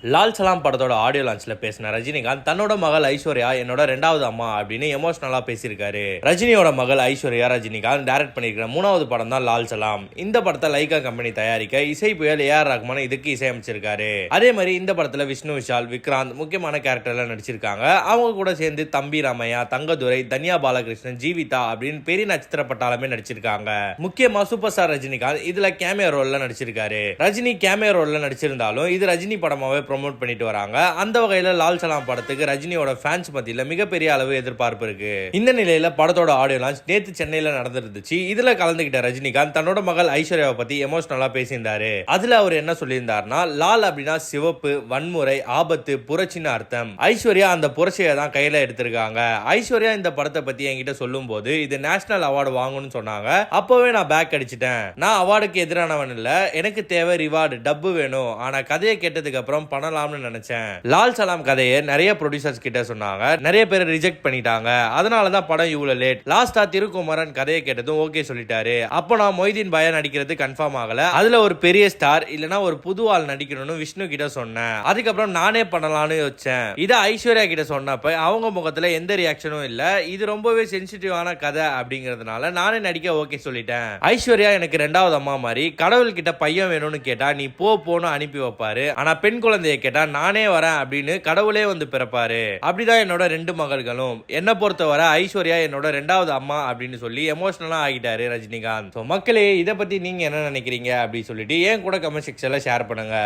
லால் சலாம் படத்தோட ஆடியோ லான்ச்ல பேசின ரஜினிகாந்த் தன்னோட மகள் ஐஸ்வர்யா என்னோட ரெண்டாவது அம்மா அப்படின்னு எமோஷனலா பேசியிருக்காரு. ரஜினியோட மகள் ஐஸ்வர்யா ரஜினிகாந்த் டைரக்ட் பண்ணிருக்கிற மூணாவது படம் தான் லால் சலாம். இந்த படத்தை லைகா கம்பெனி தயாரிக்க இசை புயல் ஏஆர் ரஹ்மான் இதுக்கு இசையமைச்சிருக்காரு. அதே மாதிரி இந்த படத்துல விஷ்ணு விஷால், விக்ராந்த் முக்கியமான கேரக்டர்ல நடிச்சிருக்காங்க. அவங்க கூட சேர்ந்து தம்பி ராமையா, தங்கதுரை, தன்யா பாலகிருஷ்ணன், ஜீவிதா அப்படின்னு பெரிய நட்சத்திர பட்டாளமே நடிச்சிருக்காங்க. முக்கியமா சூப்பர் ஸ்டார் ரஜினிகாந்த் இதுல கேமியோ ரோல்ல நடிச்சிருக்காரு. ரஜினி கேமியோ ரோல்ல நடிச்சிருந்தாலும் இது ரஜினி படமாவே ப்ரோமோட் பண்ணிட்டு வராங்க. அந்த வகையில லால் சலாம் படத்துக்கு ரஜினியோட ஃபேன்ஸ் மத்தியில மிகப்பெரிய அளவு எதிர்பார்ப்பு இருக்கு. இந்த நிலையில படத்தோட ஆடியோ லான்ச் நேத்து சென்னையில நடந்துருந்துச்சு. இதுல கலந்துகிட்ட ரஜினிகாந்த் தன்னோட மகள் ஐஸ்வர்யாவை பத்தி எமோஷனலா பேசியிருந்தாரு. அதுல அவர் என்ன சொல்லியிருந்தாருன்னா, லால் அப்படின்னா சிவப்பு, வன்முறை, ஆபத்து, புரட்சின்னு அர்த்தம். ஐஸ்வர்யா அந்த புரட்சியை தான் கையில எடுத்திருக்காங்க. ஐஸ்வர்யா இந்த படத்தை பத்தி என்கிட்ட சொல்லும் போது இது நேஷனல் அவார்டு வாங்கணும்னு சொன்னாங்க. அப்பவே நான் பேக் அடிச்சிட்டேன். நான் அவார்டுக்கு எதிரானவன் இல்ல, எனக்கு தேவை ரிவார்டு, டப்பு வேணும். ஆனா கதையை கேட்டதுக்கு அப்புறம் பண்ணலாம்னு நினைச்சேன். லால் சலாம் கதையை நிறைய ப்ரொடியூசர்ஸ் கிட்ட சொன்னாங்க, நிறைய பேர் ரிஜெக்ட் பண்ணிட்டாங்க. அதனாலதான் படம் இவ்வளவு லேட். லாஸ்டா திருக்குமரன் கதையை கேட்டதும் ஓகே சொல்லிட்டாரு. அப்போ நான் மொய்தீன் பாயா நடிக்கிறது கன்ஃபார்ம் ஆகல. அதுல ஒரு பெரிய ஸ்டார் இல்லனா ஒரு புது ஆள் நடிக்கணும்னு விஷ்ணு கிட்ட சொன்னேன். அதுக்கப்புறம் நானே பண்ணலாம்னு யோசிச்சேன். இதை ஐஸ்வர்யா கிட்ட சொன்னப்ப அவங்க முகத்துல எந்த ரியாக்ஷனும் இல்ல. இது ரொம்பவே சென்சிட்டிவான கதை அப்படிங்கறதுனால நானே நடிக்க ஓகே சொல்லிட்டேன். ஐஸ்வர்யா எனக்கு ரெண்டாவது அம்மா மாதிரி. கடவுள் கிட்ட பையன் வேணும்னு கேட்டா நீ போன்னு அனுப்பி வைப்பாரு. ஆனா பெண் குழந்தைய கேட்டா நானே வரேன் அப்படின்னு கடவுளே வந்து பிறப்பாரு. அப்படிதான் என்னோட ரெண்டு மகள்களும். என்ன பொறுத்தவரை ஐஸ்வர்யா என்னோட ரெண்டாவது அம்மா அப்படின்னு சொல்லி எமோஷனலா ஆகிட்டாரு ரஜினிகாந்த். மக்களே, இதை பத்தி நீங்க என்ன நினைக்கிறீங்க அப்படின்னு சொல்லிட்டு ஏன் கூட கமெண்ட் செக்ஷன்ல ஷேர் பண்ணுங்க.